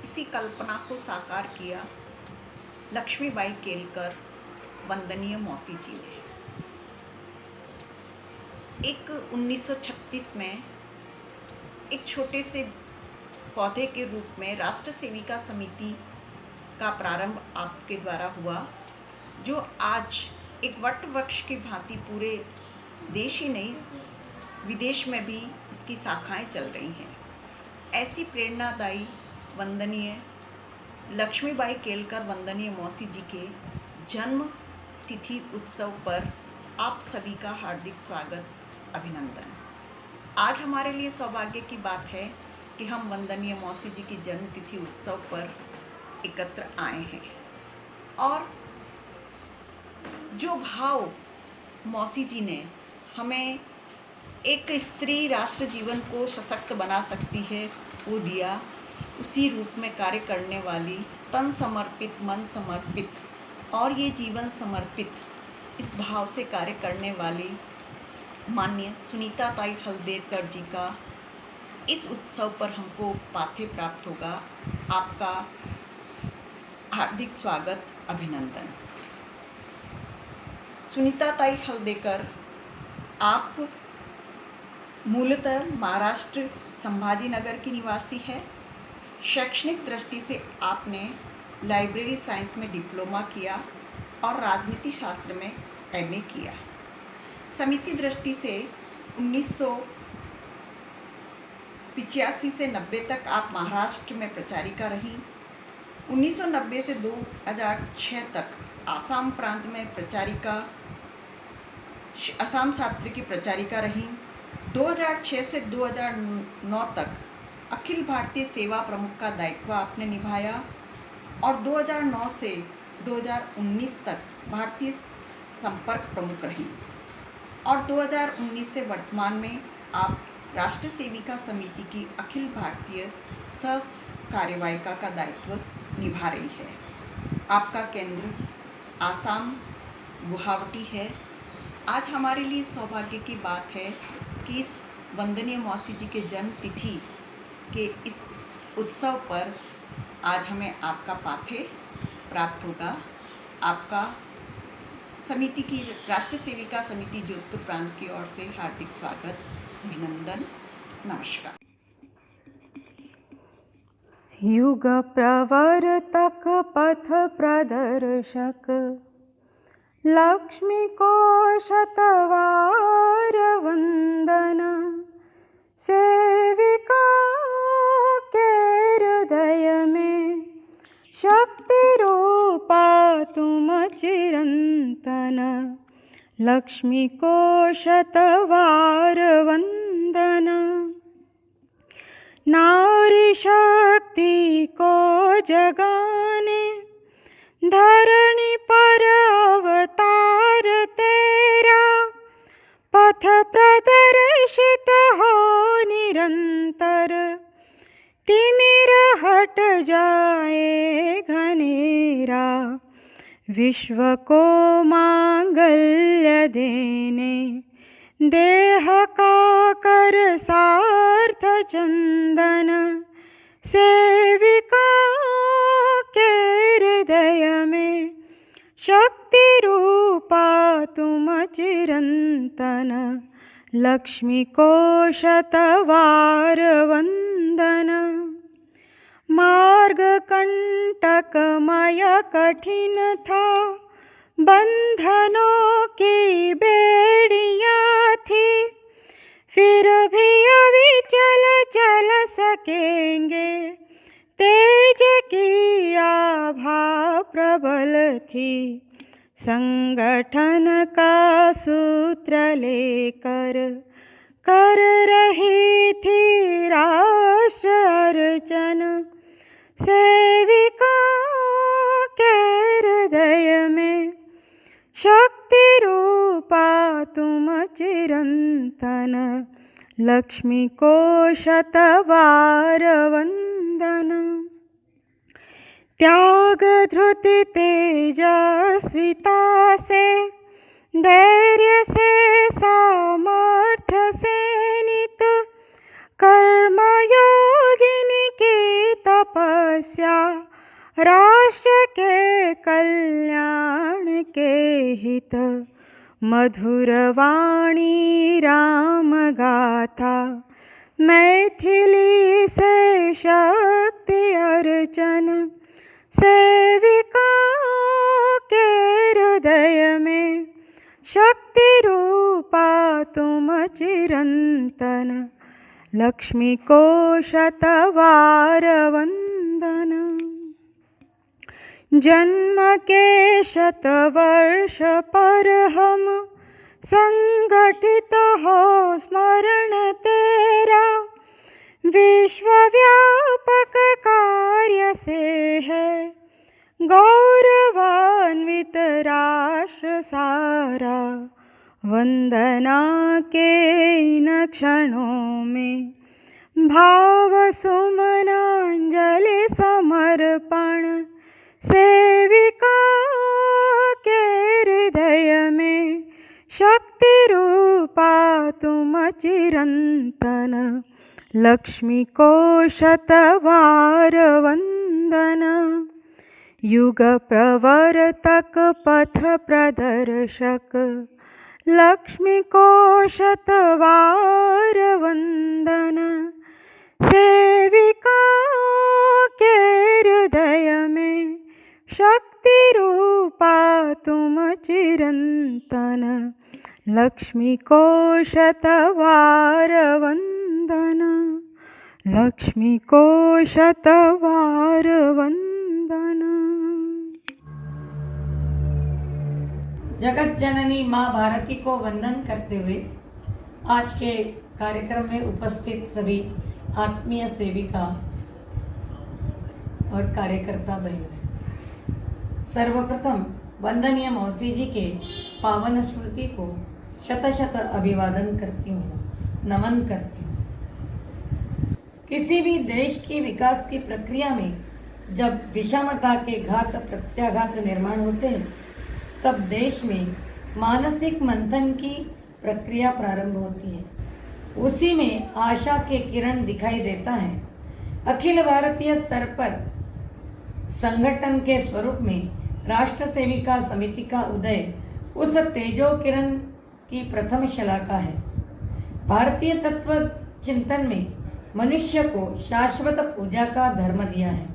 इसी कल्पना को साकार किया लक्ष्मीबाई केलकर वंदनीय मौसी जी ने। एक 1936 में एक छोटे से पौधे के रूप में राष्ट्र सेविका समिति का प्रारंभ आपके द्वारा हुआ, जो आज एक वट वृक्ष की भांति पूरे देश ही नहीं विदेश में भी इसकी शाखाएं चल रही हैं। ऐसी प्रेरणादायी वंदनीय लक्ष्मीबाई केलकर वंदनीय मौसी जी के जन्म तिथि उत्सव पर आप सभी का हार्दिक स्वागत, अभिनंदन। आज हमारे लिए सौभाग्य की बात है कि हम वंदनीय मौसी जी की जन्म तिथि उत्सव पर एकत्र आए हैं और जो भाव मौसी जी ने हमें एक स्त्री राष्ट्र जीवन को सशक्त बना सकती है वो दिया, उसी रूप में कार्य करने वाली, तन समर्पित, मन समर्पित और ये जीवन समर्पित, इस भाव से कार्य करने वाली माननीय सुनीताताई हल्देकर जी का इस उत्सव पर हमको पाथे प्राप्त होगा। आपका हार्दिक स्वागत, अभिनंदन। सुनीताताई हल्देकर, आप मूलतः महाराष्ट्र संभाजीनगर की निवासी है। शैक्षणिक दृष्टि से आपने लाइब्रेरी साइंस में डिप्लोमा किया और राजनीति शास्त्र में एमए किया। समिति दृष्टि से 1985 से 90 तक आप महाराष्ट्र में प्रचारिका रहीं। 1990 से 2006 तक आसाम प्रांत में प्रचारिका, असम छात्र की प्रचारिका रहीं। 2006 से 2009 तक अखिल भारतीय सेवा प्रमुख का दायित्व आपने निभाया और 2009 से 2019 तक भारतीय संपर्क प्रमुख रही और 2019 से वर्तमान में आप राष्ट्र सेविका समिति की अखिल भारतीय सह कार्यवाहिका का दायित्व निभा रही है। आपका केंद्र आसाम गुवाहाटी है। आज हमारे लिए सौभाग्य की बात है कि इस वंदनीय मौसी जी के जन्म तिथि के इस उत्सव पर आज हमें आपका पाथे प्राप्त होगा। आपका समिति की राष्ट्र सेविका समिति जोधपुर प्रांत की ओर से हार्दिक स्वागत, अभिनंदन, नमस्कार। युग प्रवर्तक पथ प्रदर्शक लक्ष्मी को शतवार वंदन, सेविका के हृदय में शक्ति रूपा तुम चिरंतन। लक्ष्मी को शतवार वंदन, नारी शक्ति को जगाने धरणी पर अवतार तेरा, पथ प्रदर्शित हो निरंतर, तिमिर हट जाए घनेरा। विश्व को मांगल्य देने देह का कर सार्थ चंदन, सेविका के हृदय में शक्ति रूपा तुम चिरंतन। लक्ष्मी को शतवार वंदन, मार्ग कंटकमय कठिन था, बंधनों की बेड़ियां थी, फिर भी अविचल चल सकेंगे, तेज की आभा प्रबल थी। संगठन का सूत्र लेकर कर रही थी राष्ट्र अर्चन, सेविका के हृदय में शक्ति रूपा तुम चिरंतन। लक्ष्मी को शतवार वंदन, त्याग धृति तेजस्विता से, धैर्य से, सामर्थ्य से नित, कर्मयोगिनी की तपस्या तपस्या राष्ट्र के कल्याण के हित, मधुर वाणी राम गाथा, मैथिली से शक्ति अर्चन, सेविकाओं के हृदय में शक्ति रूपा तुम चिरंतन, लक्ष्मी को शतवार वंदन। जन्म के शतवर्ष पर हम संगठित हो स्मरण तेरा, विश्वव्यापक कार्य से है गौरवान्वित राष्ट्र सारा। वंदना के इन क्षणों में भाव सुमनांजलि समर्पण, सेविकाओं के हृदय में शक्ति रूपा तुम चिरंतन, लक्ष्मी को शतवार वंदन। युग प्रवर्तक पथ प्रदर्शक, लक्ष्मी को शतवार वंदन। सेविकाओं के हृदय में शक्ति रूपा तुम चिरंतन, लक्ष्मी को शतवार वंदन, लक्ष्मी को शतवार वंदन। जगत जननी माँ भारती को वंदन करते हुए आज के कार्यक्रम में उपस्थित सभी आत्मीय सेविका और कार्यकर्ता बहन, सर्वप्रथम वंदनीय मौसी जी के पावन स्मृति को शत शत अभिवादन करती हूँ, नमन करती हूँ। किसी भी देश की विकास की प्रक्रिया में जब विषमता के घात प्रत्याघात निर्माण होते हैं, तब देश में मानसिक मंथन की प्रक्रिया प्रारंभ होती है। उसी में आशा के किरण दिखाई देता है। अखिल भारतीय स्तर पर संगठन के स्वरूप में राष्ट्र सेविका समिति का उदय उस तेजो किरण की प्रथम शलाका है। भारतीय तत्व चिंतन में मनुष्य को शाश्वत पूजा का धर्म दिया है।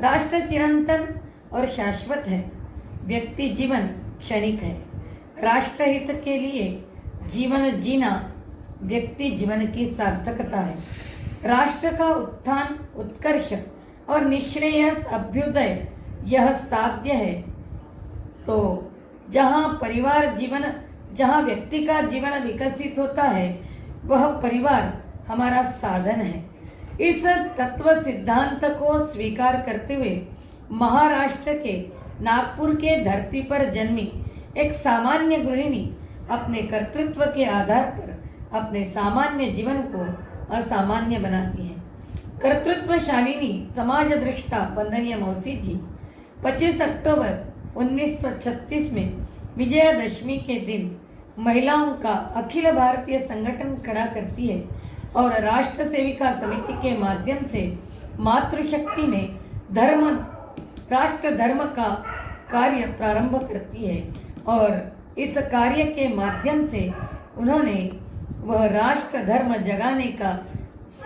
राष्ट्र चिरंतन और शाश्वत है, व्यक्ति जीवन क्षणिक है। राष्ट्रहित के लिए जीवन जीना व्यक्ति जीवन की सार्थकता है। राष्ट्र का उत्थान, उत्कर्ष और निश्रेयस अभ्युदय यह साध्य है। तो जहाँ व्यक्ति का जीवन विकसित होता है, वह परिवार हमारा साधन है। इस तत्व सिद्धांत को स्वीकार करते हुए महाराष्ट्र के नागपुर के धरती पर जन्मी एक सामान्य गृहिणी अपने कर्तृत्व के आधार पर अपने सामान्य जीवन को असामान्य बनाती है। कर्तृत्वशालिनी समाज दृष्टा वंदनीय मौसी जी 25 अक्टूबर 1936 में विजयादशमी के दिन महिलाओं का अखिल भारतीय संगठन खड़ा करती है और राष्ट्र सेविका समिति के माध्यम से मातृशक्ति में राष्ट्र धर्म का कार्य प्रारंभ करती है और इस कार्य के माध्यम से उन्होंने वह राष्ट्र धर्म जगाने का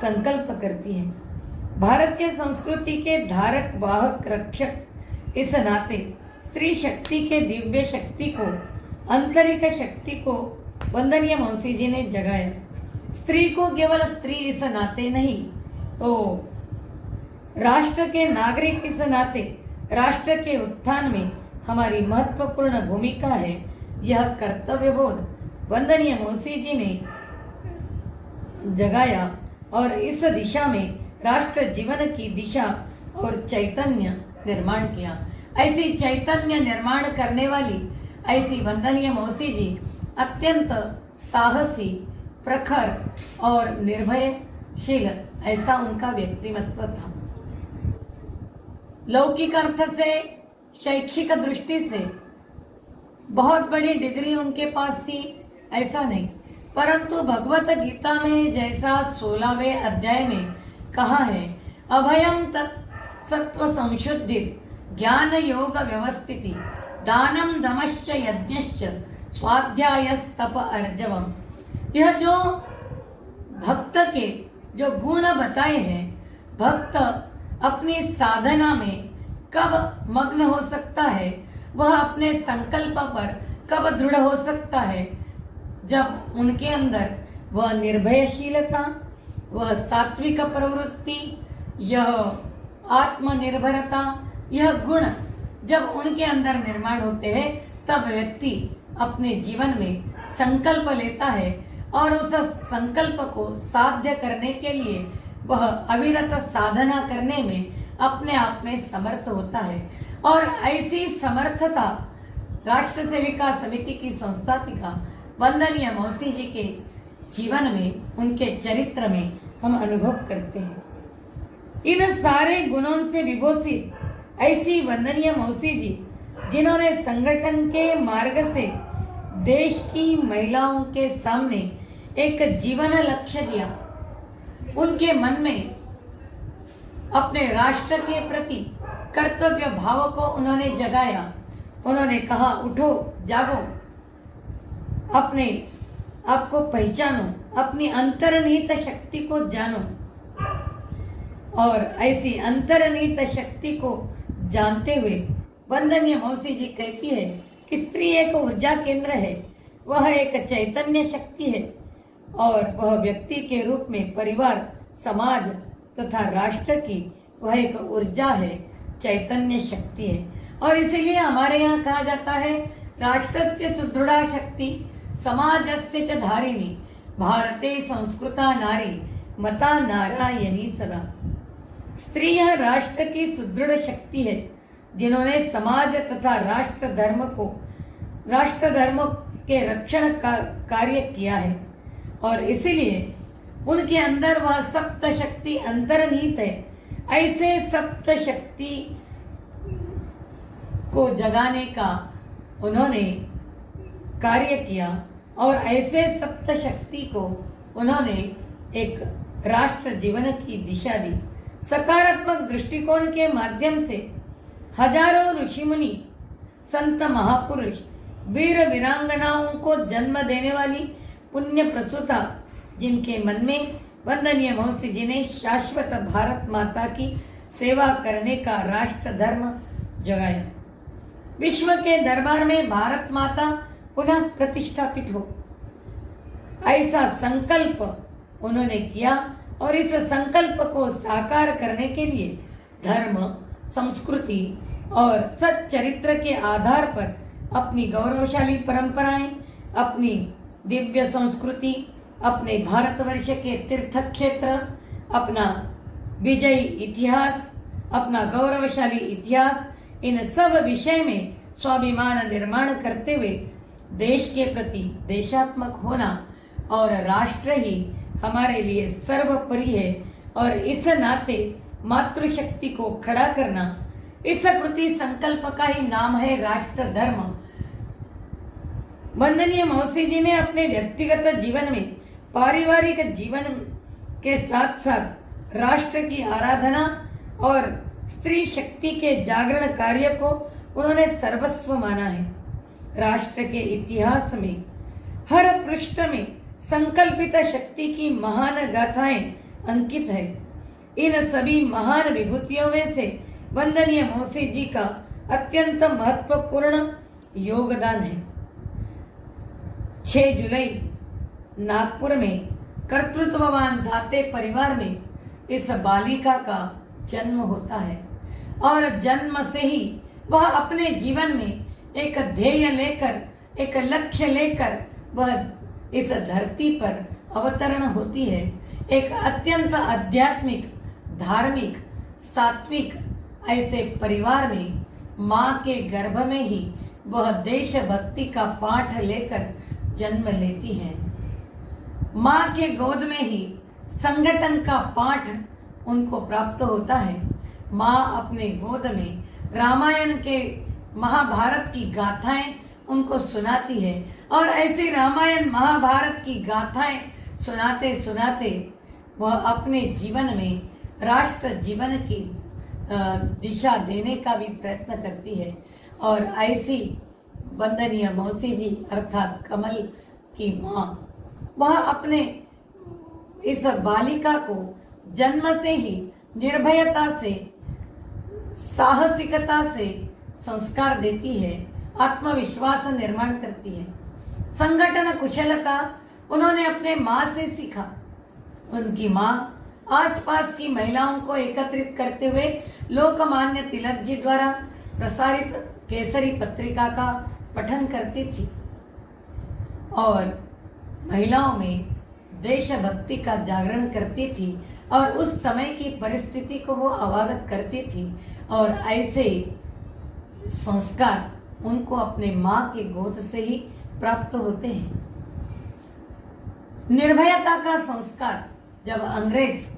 संकल्प करती है। भारतीय संस्कृति के धारक वाहक रक्षक इस नाते स्त्री शक्ति के दिव्य शक्ति को, आंतरिक शक्ति को वंदनीय मौसी जी ने जगाया। स्त्री को केवल स्त्री इस नाते नहीं, तो राष्ट्र के नागरिक इस नाते राष्ट्र के उत्थान में हमारी महत्वपूर्ण भूमिका है। यह कर्तव्य बोध वंदनीय मौसी जी ने जगाया और इस दिशा में राष्ट्र जीवन की दिशा और चैतन्य निर्माण किया। ऐसी चैतन्य निर्माण करने वाली ऐसी वंदनीय मौसी जी अत्यंत साहसी, प्रखर और निर्भयशील, ऐसा उनका व्यक्तिमत्व था। लौकिक अर्थ से, शैक्षिक दृष्टि से बहुत बड़ी डिग्री उनके पास थी ऐसा नहीं, परंतु भगवत गीता में जैसा 16वें अध्याय में कहा है, अभयम तत् सत्व संशुद्धि ज्ञान योग व्यवस्थिति दानम दमश्च यज्ञश्च स्वाध्यायस्तप अर्जवम। यह जो भक्त के जो गुण बताए हैं, भक्त अपनी साधना में कब मग्न हो सकता है, वह अपने संकल्प पर कब दृढ़ हो सकता है, जब उनके अंदर वह निर्भयशीलता, वह सात्विक प्रवृत्ति, यह आत्मनिर्भरता, यह गुण जब उनके अंदर निर्माण होते हैं, तब व्यक्ति अपने जीवन में संकल्प लेता है और उस संकल्प को साध्य करने के लिए वह अविरत साधना करने में अपने आप में समर्थ होता है। और ऐसी समर्थता राष्ट्र सेविका समिति की संस्थापिका वंदनीय मौसी जी के जीवन में, उनके चरित्र में हम अनुभव करते हैं। इन सारे गुणों से विभूषित ऐसी वंदनीय मौसी जी, जिन्होंने संगठन के मार्ग से देश की महिलाओं के सामने एक जीवन लक्ष्य दिया, उनके मन में अपने राष्ट्र के प्रति कर्तव्य भाव को उन्होंने जगाया। उन्होंने कहा, उठो, जागो, अपने आपको पहचानो, अपनी अंतर्निहित शक्ति को जानो। और ऐसी अंतर्निहित शक्ति को जानते हुए वंदनीय मौसी जी कहती है कि स्त्री एक ऊर्जा केंद्र है, वह एक चैतन्य शक्ति है और वह व्यक्ति के रूप में परिवार, समाज तथा राष्ट्र की वह एक ऊर्जा है, चैतन्य शक्ति है। और इसीलिए हमारे यहाँ कहा जाता है, राष्ट्रस्य सुदृढ़ा शक्ति समाजस्य च धारिणी भारते संस्कृता नारी मता नारायणी सदा। स्त्री यह राष्ट्र की सुदृढ़ शक्ति है, जिन्होंने समाज तथा राष्ट्र धर्म के रक्षण का कार्य किया है और इसीलिए उनके अंदर वह सप्त शक्ति अंतर्निहित है। ऐसे सप्त शक्ति को जगाने का उन्होंने कार्य किया और ऐसे सप्त शक्ति को उन्होंने एक राष्ट्र जीवन की दिशा दी। सकारात्मक दृष्टिकोण के माध्यम से हजारों ऋषि मुनि, संत महापुरुष, वीर वीरांगनाओं को जन्म देने वाली पुण्य प्रसूता, जिनके मन में वंदनीय मौसी जी ने शाश्वत भारत माता की सेवा करने का राष्ट्र धर्म जगाया। विश्व के दरबार में भारत माता पुनः प्रतिष्ठापित हो, ऐसा संकल्प उन्होंने किया और इस संकल्प को साकार करने के लिए धर्म, संस्कृति और सच्चरित्र के आधार पर अपनी गौरवशाली परंपराएं, अपनी दिव्य संस्कृति, अपने भारतवर्ष के तीर्थ क्षेत्र, अपना विजयी इतिहास, अपना गौरवशाली इतिहास, इन सब विषय में स्वाभिमान निर्माण करते हुए देश के प्रति देशात्मक होना और राष्ट्र ही हमारे लिए सर्वोपरि है और इस नाते मातृशक्ति को खड़ा करना, इस कृति संकल्प का ही नाम है राष्ट्र धर्म। वंदनीय मौसी जी ने अपने व्यक्तिगत जीवन में, पारिवारिक जीवन के साथ साथ राष्ट्र की आराधना और स्त्री शक्ति के जागरण कार्य को उन्होंने सर्वस्व माना है। राष्ट्र के इतिहास में हर पृष्ठ में संकल्पित शक्ति की महान गाथाएं अंकित है। इन सभी महान विभूतियों में से वंदनीय मौसी जी का अत्यंत महत्वपूर्ण योगदान है। 6 जुलाई नागपुर में कर्तृत्ववान दाते परिवार में इस बालिका का जन्म होता है और जन्म से ही वह अपने जीवन में एक ध्येय लेकर, एक लक्ष्य लेकर वह इस धरती पर अवतरण होती है। एक अत्यंत आध्यात्मिक, धार्मिक, सात्विक ऐसे परिवार में माँ के गर्भ में ही वह देशभक्ति का पाठ लेकर जन्म लेती है। माँ के गोद में ही संगठन का पाठ उनको प्राप्त होता है। माँ अपने गोद में रामायण के, महाभारत की गाथाएं उनको सुनाती है और ऐसे रामायण महाभारत की गाथाएं सुनाते सुनाते वह अपने जीवन में राष्ट्र जीवन की, दिशा देने का भी प्रयत्न करती है। और ऐसी वंदनीय मौसी जी अर्थात कमल की माँ, वह अपने इस बालिका को जन्म से ही निर्भयता से, साहसिकता से संस्कार देती है, आत्मविश्वास निर्माण करती है। संगठन कुशलता उन्होंने अपने माँ से सीखा। उनकी माँ आसपास की महिलाओं को एकत्रित करते हुए लोकमान्य तिलक जी द्वारा प्रसारित केसरी पत्रिका का पठन करती थी और महिलाओं में देशभक्ति का जागरण करती थी और उस समय की परिस्थिति को वो अवगत करती थी। और ऐसे संस्कार उनको अपने माँ के गोद से ही प्राप्त होते हैं। निर्भयता का संस्कार जब अंग्रेज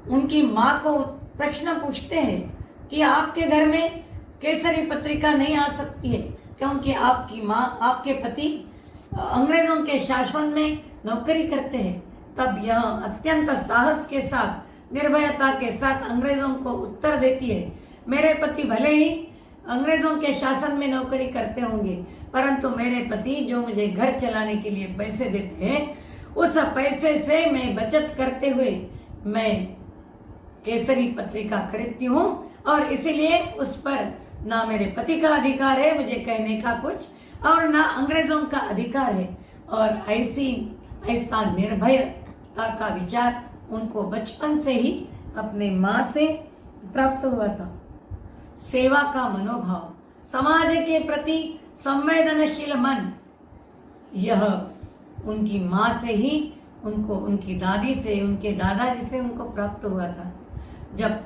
उनकी माँ को प्रश्न पूछते हैं कि आपके घर में केसरी पत्रिका नहीं आ सकती है क्योंकि आपकी माँ, आपके पति अंग्रेजों के शासन में नौकरी करते हैं, तब यह अत्यंत साहस के साथ, निर्भयता के साथ अंग्रेजों को उत्तर देती है, मेरे पति भले ही अंग्रेजों के शासन में नौकरी करते होंगे, परंतु मेरे पति जो मुझे घर चलाने के लिए पैसे देते हैं, उस पैसे से मैं बचत करते हुए मैं केसरी पत्रिका खरीदती हूँ और इसीलिए उस पर ना मेरे पति का अधिकार है मुझे कहने का कुछ और ना अंग्रेजों का अधिकार है। और ऐसा निर्भयता का विचार उनको बचपन से ही अपने माँ से प्राप्त हुआ था। सेवा का मनोभाव, समाज के प्रति संवेदनशील मन, यह उनकी माँ से ही उनको, उनकी दादी से, उनके दादाजी से उनको प्राप्त हुआ था। जब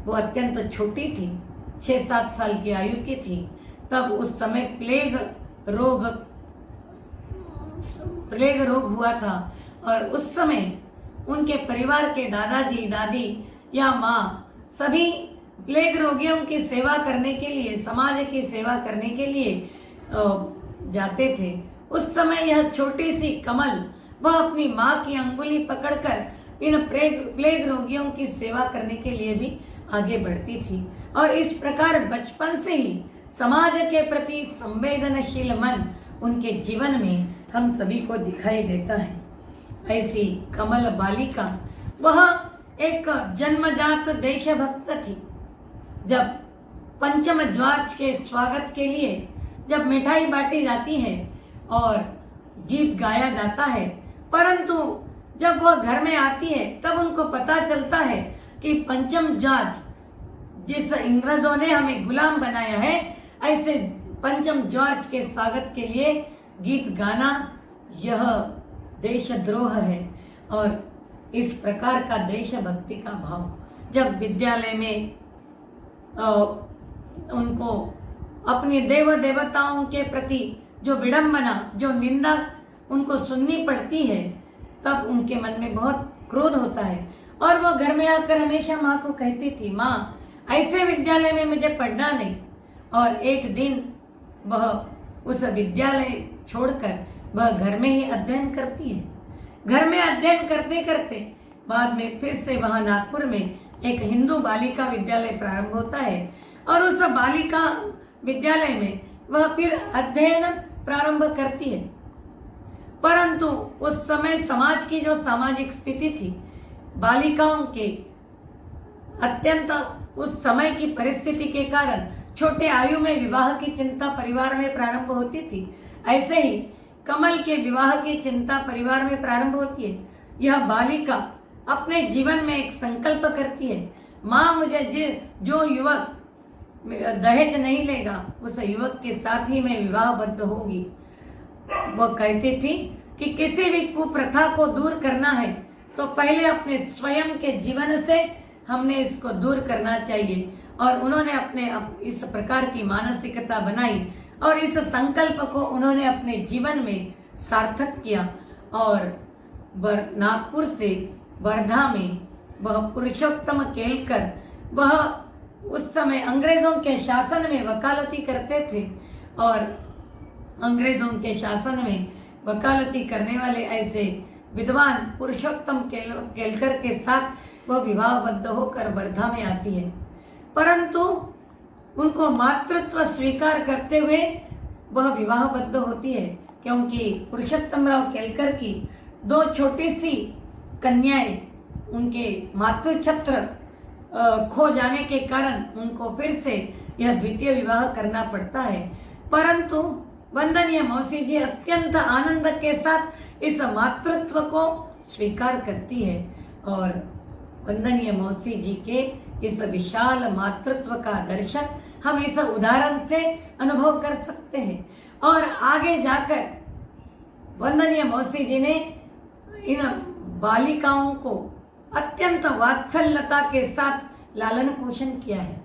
वो अत्यंत छोटी थी, 6-7 साल की आयु की थी, तब उस समय प्लेग रोग हुआ था और उस समय उनके परिवार के दादाजी, दादी या माँ सभी प्लेग रोगियों की सेवा करने के लिए, समाज की सेवा करने के लिए जाते थे। उस समय यह छोटी सी कमल, वह अपनी माँ की अंगुली पकड़कर इन प्लेग रोगियों की सेवा करने के लिए भी आगे बढ़ती थी और इस प्रकार बचपन से ही समाज के प्रति संवेदनशील मन उनके जीवन में हम सभी को दिखाई देता है। ऐसी कमल बालिका, वह एक जन्मजात देशभक्त थी। जब पंचम ध्वज के स्वागत के लिए जब मिठाई बांटी जाती है और गीत गाया जाता है, परंतु जब वह घर में आती है तब उनको पता चलता है कि पंचम ध्वज, जिस इंग्रजों ने हमें गुलाम बनाया है, ऐसे पंचम ध्वज के स्वागत के लिए गीत गाना यह देशद्रोह है। और इस प्रकार का देशभक्ति का भाव जब विद्यालय में उनको अपने देव देवताओं के प्रति जो विडंबना, जो निंदा उनको सुननी पड़ती है, तब उनके मन में बहुत क्रोध होता है और वो घर में आकर हमेशा माँ को कहती थी, माँ ऐसे विद्यालय में मुझे पढ़ना नहीं। और एक दिन वह उस विद्यालय छोड़कर वह घर में ही अध्ययन करती है। घर में अध्ययन करते करते बाद में फिर से वहां नागपुर में एक हिंदू बालिका विद्यालय प्रारंभ होता है और उस बालिका विद्यालय में वह फिर अध्ययन प्रारंभ करती है। परंतु उस समय समाज की जो सामाजिक स्थिति थी, बालिकाओं के अत्यंत उस समय की परिस्थिति के कारण छोटे आयु में विवाह की चिंता परिवार में प्रारंभ होती थी। ऐसे ही कमल के विवाह की चिंता परिवार में प्रारंभ होती है। यह बालिका अपने जीवन में एक संकल्प करती है, माँ मुझे जो युवक दहेज नहीं लेगा उस युवक के साथ ही मैं विवाहबद्ध होगी। वह कहती थी कि किसी भी कुप्रथा को दूर करना है तो पहले अपने स्वयं के जीवन से हमने इसको दूर करना चाहिए। और उन्होंने अपने इस प्रकार की मानसिकता बनाई और इस संकल्प को उन्होंने अपने जीवन में सार्थक किया और नागपुर से वर्धा में वह पुरुषोत्तम केलकर, वह उस समय अंग्रेजों के शासन में वकालती करते थे और अंग्रेजों के शासन में वकालती करने वाले ऐसे विद्वान पुरुषोत्तम केलकर के साथ वह विवाहबद्ध होकर वर्धा में आती है। परंतु उनको मातृत्व स्वीकार करते हुए वह विवाहबद्ध होती है, क्योंकि पुरुषोत्तमराव केलकर की 2 छोटी सी कन्याएं उनके मातृछत्र खो जाने के कारण उनको फिर से यह द्वितीय विवाह करना पड़ता है। परंतु वंदनीय मौसी जी अत्यंत आनंद के साथ इस मातृत्व को स्वीकार करती है और वंदनीय मौसी जी के इस विशाल मातृत्व का दर्शन हम इस उदाहरण से अनुभव कर सकते हैं। और आगे जाकर वंदनीय मौसी जी ने इन बालिकाओं को अत्यंत वात्सल्यता के साथ लालन पोषण किया है।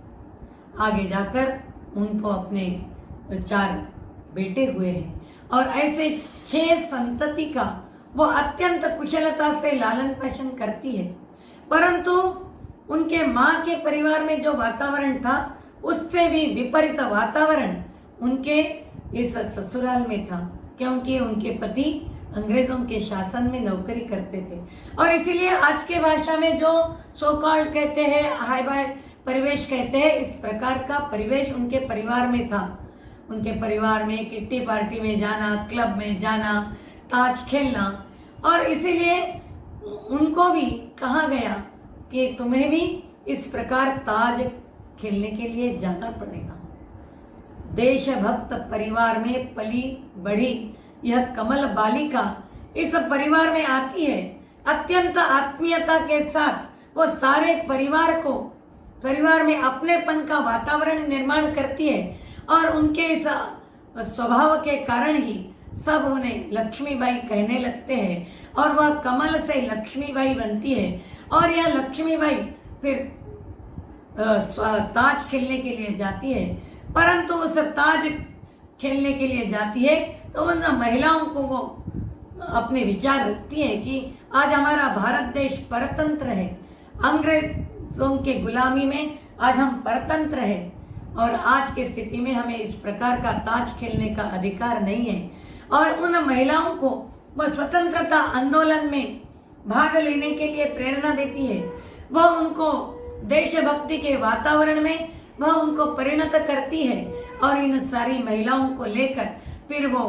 आगे जाकर उनको अपने 4 बेटे हुए हैं और ऐसे 6 संतति का वो अत्यंत कुशलता से लालन पोषण करती है। परंतु उनके माँ के परिवार में जो वातावरण था उससे भी विपरीत वातावरण उनके इस ससुराल में था, क्योंकि उनके पति अंग्रेजों के शासन में नौकरी करते थे। और इसीलिए आज के भाषा में जो सो कॉल्ड कहते हैं, हाई बाय परिवेश कहते हैं, इस प्रकार का परिवेश उनके परिवार में था। उनके परिवार में किट्टी पार्टी में जाना, क्लब में जाना, ताश खेलना, और इसीलिए उनको भी कहा गया कि तुम्हें भी इस प्रकार ताज खेलने के लिए जाना पड़ेगा। देशभक्त परिवार में पली बढ़ी यह कमल बालिका इस परिवार में आती है। अत्यंत आत्मीयता के साथ वो सारे परिवार में अपनेपन का वातावरण निर्माण करती है और उनके इस स्वभाव के कारण ही सब उन्हें लक्ष्मीबाई कहने लगते हैं और वह कमल से लक्ष्मीबाई बनती है। और यह लक्ष्मीबाई फिर ताज खेलने के लिए जाती है, परंतु उस ताज खेलने के लिए जाती है तो उन महिलाओं को वो अपने विचार रखती है कि आज हमारा भारत देश परतंत्र है, अंग्रेजों के गुलामी में आज हम परतंत्र है और आज की स्थिति में हमें इस प्रकार का ताज खेलने का अधिकार नहीं है। और उन महिलाओं को वह स्वतंत्रता आंदोलन में भाग लेने के लिए प्रेरणा देती है। वह उनको देशभक्ति के वातावरण में वह उनको परिणत करती है और इन सारी महिलाओं को लेकर फिर वो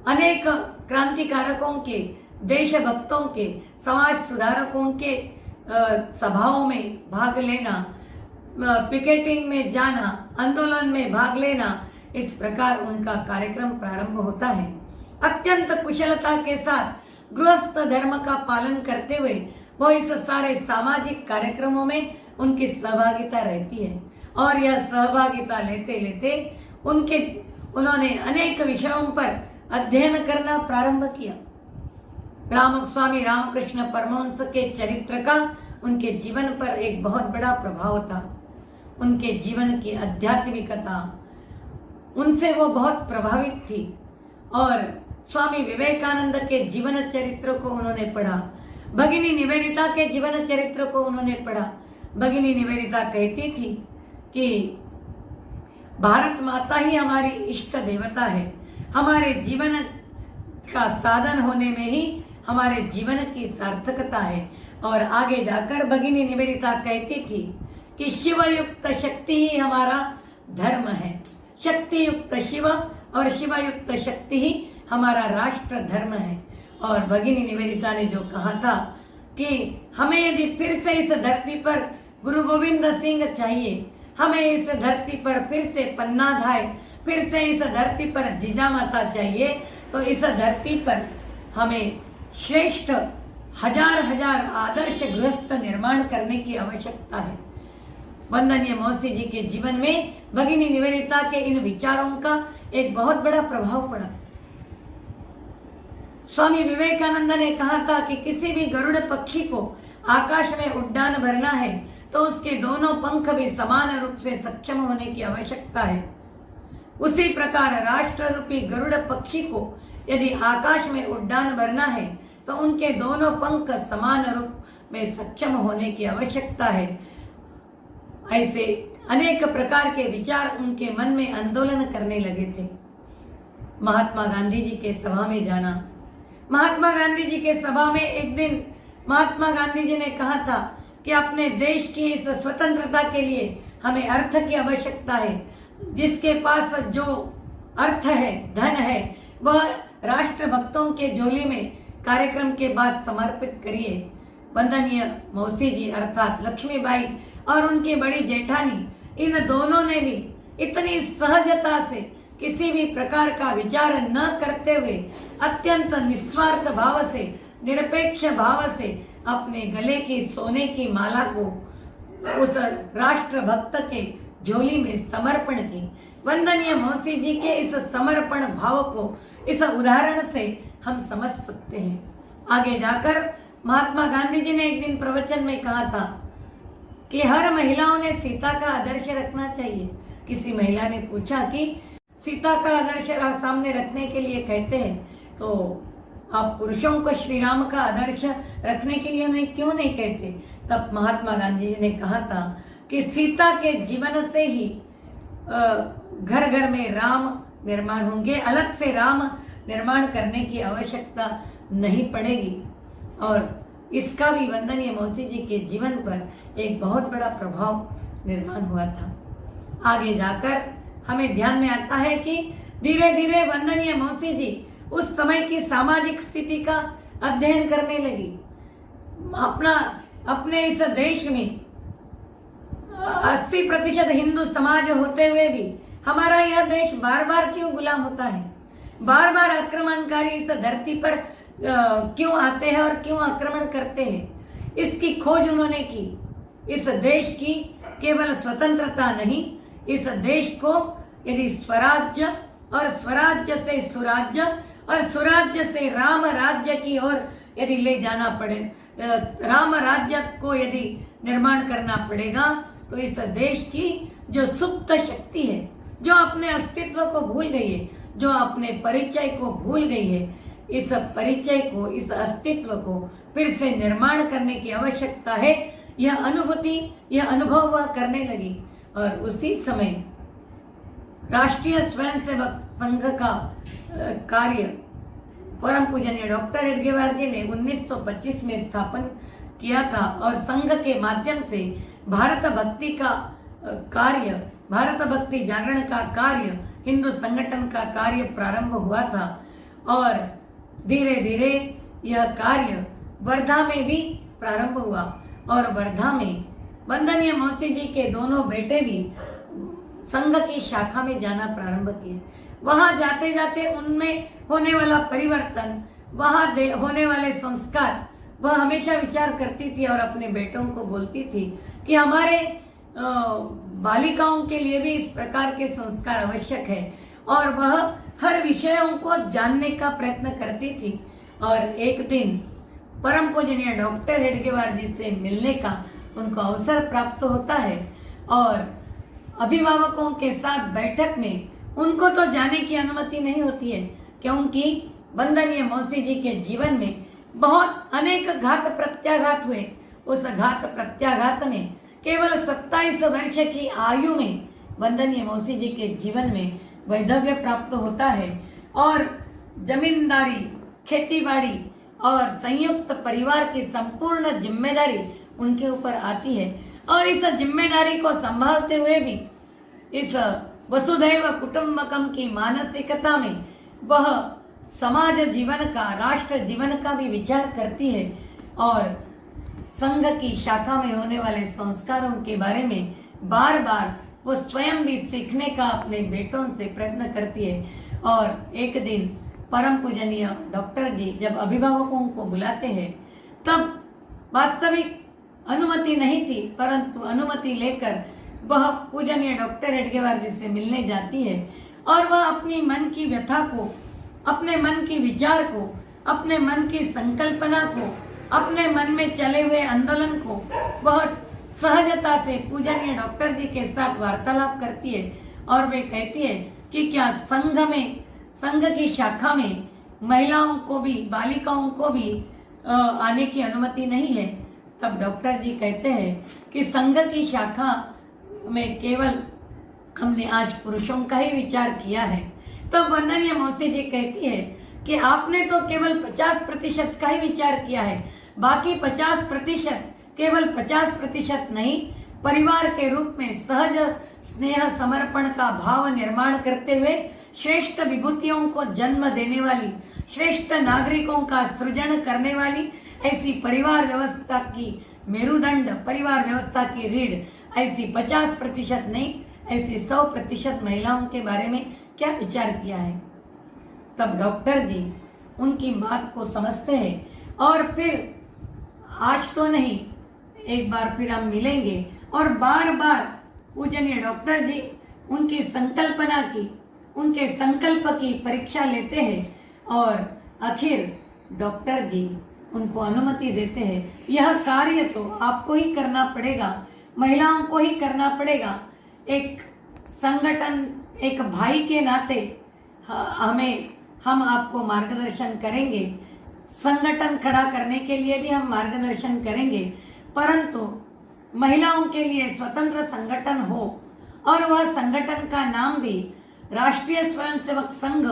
अनेक क्रांतिकारकों के, देशभक्तों के, समाज सुधारकों के सभाओं में भाग लेना, पिकेटिंग में जाना, आंदोलन में भाग लेना, इस प्रकार उनका कार्यक्रम प्रारंभ होता है। अत्यंत कुशलता के साथ गृहस्थ धर्म का पालन करते हुए वो इस सारे सामाजिक कार्यक्रमों में उनकी सहभागिता रहती है और यह सहभागिता लेते लेते उन्होंने अनेक विषयों पर अध्ययन करना प्रारंभ किया। स्वामी रामकृष्ण परमहंस के चरित्र का उनके जीवन पर एक बहुत बड़ा प्रभाव था। उनके जीवन की आध्यात्मिकता उनसे वो बहुत प्रभावित थी और स्वामी विवेकानंद के जीवन चरित्र को उन्होंने पढ़ा। भगिनी निवेदिता के जीवन चरित्र को उन्होंने पढ़ा। भगिनी निवेदिता कहती थी कि भारत माता ही हमारी इष्ट देवता है, हमारे जीवन का साधन होने में ही हमारे जीवन की सार्थकता है। और आगे जाकर भगिनी निवेदिता कहती थी कि शिवयुक्त शक्ति ही हमारा धर्म है, शक्ति युक्त शिव और शिवयुक्त शक्ति ही हमारा राष्ट्र धर्म है। और भगिनी निवेदिता ने जो कहा था कि हमें यदि फिर से इस धरती पर गुरु गोविंद सिंह चाहिए, हमें इस धरती पर फिर से पन्ना धाय, फिर से इस धरती पर जिजामाता चाहिए, तो इस धरती पर हमें श्रेष्ठ हजार आदर्श गृहस्थ निर्माण करने की आवश्यकता है। वंदनीय मौसी जी के जीवन में भगिनी निवेदिता के इन विचारों का एक बहुत बड़ा प्रभाव पड़ा। स्वामी विवेकानंद ने कहा था कि किसी भी गरुड़ पक्षी को आकाश में उड़ान भरना है तो उसके दोनों पंख भी समान रूप से सक्षम होने की आवश्यकता है। उसी प्रकार राष्ट्र रूपी गरुड़ पक्षी को यदि आकाश में उड़ान भरना है तो उनके दोनों पंख समान रूप में सक्षम होने की आवश्यकता है। ऐसे अनेक प्रकार के विचार उनके मन में आंदोलन करने लगे थे। महात्मा गांधी जी के सभा में जाना। महात्मा गांधी जी के सभा में एक दिन महात्मा गांधी जी ने कहा था कि अपने देश की इस स्वतंत्रता के लिए हमें अर्थ की आवश्यकता है। जिसके पास जो अर्थ है, धन है, वह राष्ट्र भक्तों के झोली में कार्यक्रम के बाद समर्पित करिए। वंदनीय मौसी जी अर्थात लक्ष्मीबाई और उनकी बड़ी जेठानी, इन दोनों ने भी इतनी सहजता से किसी भी प्रकार का विचार न करते हुए अत्यंत निस्वार्थ भाव से, निरपेक्ष भाव से अपने गले की सोने की माला को उस राष्ट्र भक्त के झोली में समर्पण की। वंदनीय मौसी जी के इस समर्पण भाव को इस उदाहरण से हम समझ सकते हैं। आगे जाकर महात्मा गांधी जी ने एक दिन प्रवचन में कहा था कि हर महिलाओं ने सीता का आदर्श रखना चाहिए। किसी महिला ने पूछा कि सीता का आदर्श सामने रखने के लिए कहते हैं तो आप पुरुषों को श्री राम का आदर्श रखने के लिए उन्हें क्यों नहीं कहते? तब महात्मा गांधी जी ने कहा था कि सीता के जीवन से ही घर घर में राम निर्माण होंगे, अलग से राम निर्माण करने की आवश्यकता नहीं पड़ेगी। और इसका भी वंदनीय मौसी जी के जीवन पर एक बहुत बड़ा प्रभाव निर्माण हुआ था। आगे जाकर हमें ध्यान में आता है कि धीरे धीरे वंदनीय मौसी जी उस समय की सामाजिक स्थिति का अध्ययन करने लगी। अपने इस देश में 80% हिंदू समाज होते हुए भी हमारा यह देश बार बार क्यों गुलाम होता है? बार बार आक्रमणकारी इस धरती पर क्यों आते हैं और क्यों आक्रमण करते हैं? इसकी खोज उन्होंने की। इस देश की केवल स्वतंत्रता नहीं, इस देश को यदि स्वराज्य और स्वराज्य से सुराज्य और सुराज्य से राम राज्य की ओर यदि ले जाना पड़े, राम राज्य को यदि निर्माण करना पड़ेगा, तो इस देश की जो सुप्त शक्ति है, जो अपने अस्तित्व को भूल गई है, जो अपने परिचय को भूल गई है, इस परिचय को, इस अस्तित्व को फिर से निर्माण करने की आवश्यकता है। यह अनुभूति, यह अनुभव वह करने लगी। और उसी समय राष्ट्रीय स्वयंसेवक संघ का कार्य परम पूजनीय डॉक्टर हेडगेवार जी ने 1925 में स्थापन किया था और संघ के माध्यम से भारत भक्ति का कार्य, भारत भक्ति जागरण का कार्य, हिंदू संगठन का कार्य प्रारंभ हुआ था। और धीरे धीरे यह कार्य वर्धा में भी प्रारंभ हुआ और वर्धा में वंदनीय मौसी जी के दोनों बेटे भी संघ की शाखा में जाना प्रारंभ किए। वहां जाते जाते उनमें होने वाला परिवर्तन, वहां होने वाले संस्कार, वह हमेशा विचार करती थी और अपने बेटों को बोलती थी कि हमारे बालिकाओं के लिए भी इस प्रकार के संस्कार आवश्यक है। और वह हर विषयों को जानने का प्रयत्न करती थी। और एक दिन परम पूजनीय डॉक्टर हेडगेवार जी से मिलने का उनको अवसर प्राप्त होता है और अभिभावकों के साथ बैठक में उनको तो जाने की अनुमति नहीं होती है, क्योंकि वंदनीय मौसी जी के जीवन में बहुत अनेक घात प्रत्याघात हुए। उस घात प्रत्याघात में केवल 27 वर्ष की आयु में वंदनीय मौसी जी के जीवन में वैधव्य प्राप्त होता है और जमींदारी, खेतीबाड़ी और संयुक्त परिवार की संपूर्ण जिम्मेदारी उनके ऊपर आती है। और इस जिम्मेदारी को संभालते हुए भी इस वसुधैव कुटुंबकम की मानसिकता में वह समाज जीवन का, राष्ट्र जीवन का भी विचार करती है और संघ की शाखा में होने वाले संस्कारों के बारे में बार बार वो स्वयं भी सीखने का अपने बेटों से प्रयत्न करती है। और एक दिन परम पूजनीय डॉक्टर जी जब अभिभावकों को बुलाते हैं, तब वास्तविक अनुमति नहीं थी, परंतु अनुमति लेकर वह पूजनीय डॉक्टर हेडगेवार जी से मिलने जाती है और वह अपनी मन की व्यथा को, अपने मन की विचार को, अपने मन की संकल्पना को, अपने मन में चले हुए आंदोलन को बहुत सहजता से पूजनीय डॉक्टर जी के साथ वार्तालाप करती है। और वे कहती है कि क्या संघ की शाखा में महिलाओं को भी, बालिकाओं को भी आने की अनुमति नहीं है? तब डॉक्टर जी कहते हैं कि संघ की शाखा में केवल हमने आज पुरुषों का ही विचार किया है। तो वंदनीय मौसी जी कहती है कि आपने तो केवल 50% का ही विचार किया है, बाकी 50% केवल 50% नहीं, परिवार के रूप में सहज स्नेह समर्पण का भाव निर्माण करते हुए श्रेष्ठ विभूतियों को जन्म देने वाली, श्रेष्ठ नागरिकों का सृजन करने वाली ऐसी परिवार व्यवस्था की मेरुदंड, परिवार व्यवस्था की रीढ़ ऐसी 50% नहीं, ऐसी 100% महिलाओं के बारे में क्या विचार किया है। तब डॉक्टर जी उनकी बात को समझते हैं और फिर आज तो नहीं, एक बार फिर हम मिलेंगे और बार बार पूजनीय डॉक्टर जी उनकी संकल्पना की, उनके संकल्प की परीक्षा लेते हैं और आखिर डॉक्टर जी उनको अनुमति देते हैं। यह कार्य तो आपको ही करना पड़ेगा, महिलाओं को ही करना पड़ेगा। एक संगठन, एक भाई के नाते हम आपको मार्गदर्शन करेंगे, संगठन खड़ा करने के लिए भी हम मार्गदर्शन करेंगे, परंतु महिलाओं के लिए स्वतंत्र संगठन हो और वह संगठन का नाम भी राष्ट्रीय स्वयंसेवक संघ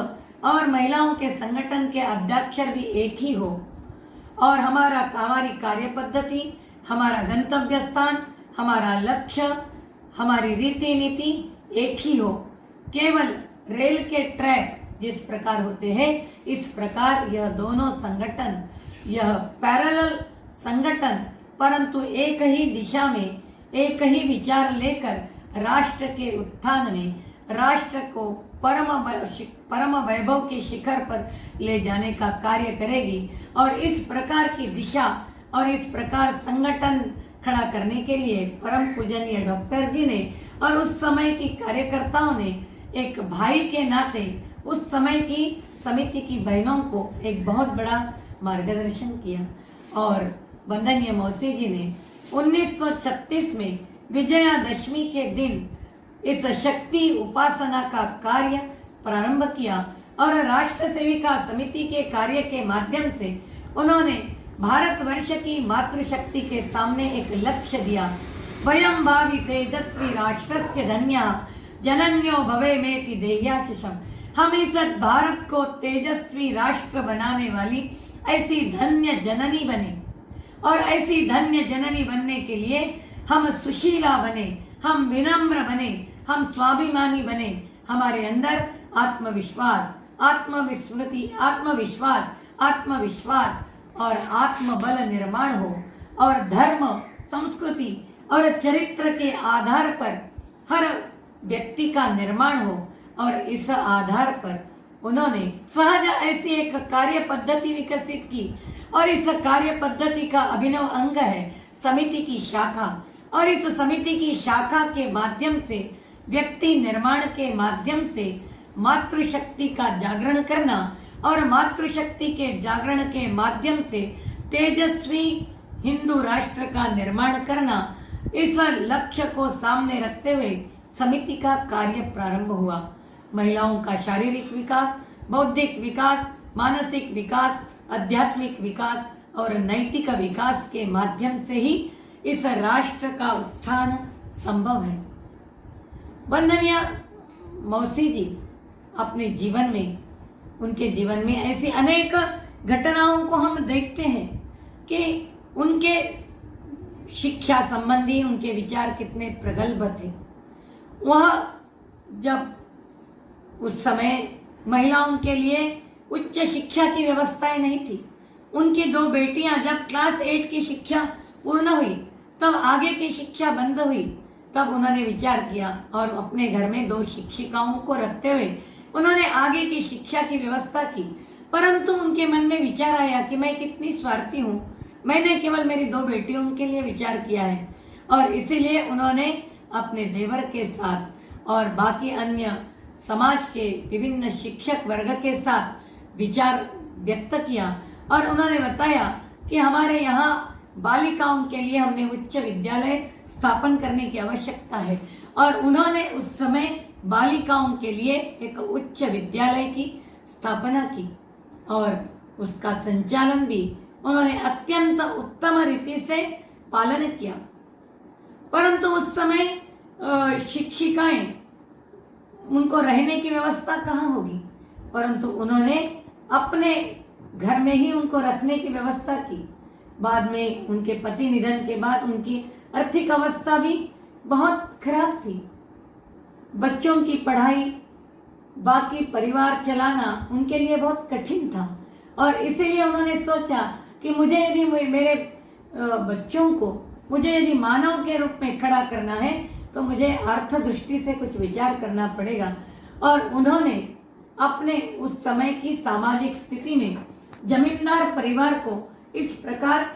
और महिलाओं के संगठन के अध्यक्षर भी एक ही हो और हमारी कार्य पद्धति, हमारा गंतव्य स्थान, हमारा लक्ष्य, हमारी रीति नीति एक ही हो। केवल रेल के ट्रैक जिस प्रकार होते हैं इस प्रकार यह दोनों संगठन, यह पैरेलल संगठन, परंतु एक ही दिशा में एक ही विचार लेकर राष्ट्र के उत्थान में, राष्ट्र को परम वैभव के शिखर पर ले जाने का कार्य करेगी। और इस प्रकार की दिशा और इस प्रकार संगठन खड़ा करने के लिए परम पूजनीय डॉक्टर जी ने और उस समय की कार्यकर्ताओं ने एक भाई के नाते उस समय की समिति की बहनों को एक बहुत बड़ा मार्गदर्शन किया। और वंदनीय मौसी जी ने 1936 में विजयादशमी के दिन इस शक्ति उपासना का कार्य प्रारंभ किया और राष्ट्र सेविका समिति के कार्य के माध्यम से उन्होंने भारतवर्ष की मातृशक्ति के सामने एक लक्ष्य दिया। वयम भावी तेजस्वी राष्ट्रस्य धन्या जनन्यो भवेमेति देह्याशिषम्। हम इस भारत को तेजस्वी राष्ट्र बनाने वाली ऐसी धन्य जननी बने और ऐसी धन्य जननी बनने के लिए हम सुशीला बने, हम विनम्र बने, हम स्वाभिमानी बने, हमारे अंदर आत्मविश्वास, आत्मविस्मृति, आत्मविश्वास और आत्मबल निर्माण हो और धर्म, संस्कृति और चरित्र के आधार पर हर व्यक्ति का निर्माण हो। और इस आधार पर उन्होंने सहज ऐसी एक कार्य पद्धति विकसित की और इस कार्य पद्धति का अभिनव अंग है समिति की शाखा। और इस समिति की शाखा के माध्यम से, व्यक्ति निर्माण के माध्यम से मातृशक्ति का जागरण करना और मातृशक्ति के जागरण के माध्यम से तेजस्वी हिंदू राष्ट्र का निर्माण करना, इस लक्ष्य को सामने रखते हुए समिति का कार्य प्रारंभ हुआ। महिलाओं का शारीरिक विकास, बौद्धिक विकास, मानसिक विकास, आध्यात्मिक विकास और नैतिक विकास के माध्यम से ही इस राष्ट्र का उत्थान संभव है। वंदनीय मौसी जी अपने जीवन में, उनके जीवन में ऐसी अनेक घटनाओं को हम देखते हैं कि उनके शिक्षा संबंधी उनके विचार कितने प्रगल्भ थे। वह जब उस समय महिलाओं के लिए उच्च शिक्षा की व्यवस्थाएं नहीं थी, उनकी दो बेटियां जब क्लास 8 की शिक्षा पूर्ण हुई तब आगे की शिक्षा बंद हुई। तब उन्होंने विचार किया और अपने घर में 2 शिक्षिकाओं को रखते हुए उन्होंने आगे की शिक्षा की व्यवस्था की। परंतु उनके मन में विचार आया कि मैं कितनी स्वार्थी हूँ, मैंने केवल मेरी 2 बेटियों के लिए विचार किया है। और इसीलिए उन्होंने अपने देवर के साथ और बाकी अन्य समाज के विभिन्न शिक्षक वर्ग के साथ विचार व्यक्त किया और उन्होंने बताया कि हमारे यहाँ बालिकाओं के लिए हमने उच्च विद्यालय स्थापन करने की आवश्यकता है। और उन्होंने उस समय बालिकाओं के लिए एक उच्च विद्यालय की स्थापना की और उसका संचालन भी उन्होंने अत्यंत उत्तम रीति से पालन किया। परंतु उस समय शिक्षिकाएं, उनको रहने की व्यवस्था कहाँ होगी, परंतु उन्होंने अपने घर में ही उनको रखने की व्यवस्था की। बाद में उनके पति निधन के बाद उनकी आर्थिक अवस्था भी बहुत खराब थी। बच्चों की पढ़ाई, बाकी परिवार चलाना उनके लिए बहुत कठिन था और इसीलिए उन्होंने सोचा कि मुझे यदि मेरे बच्चों को मुझे यदि मानव के रूप में खड़ा करना है तो मुझे अर्थ दृष्टि से कुछ विचार करना पड़ेगा। और उन्होंने अपने उस समय की सामाजिक स्थिति में जमींदार परिवार को इस प्रकार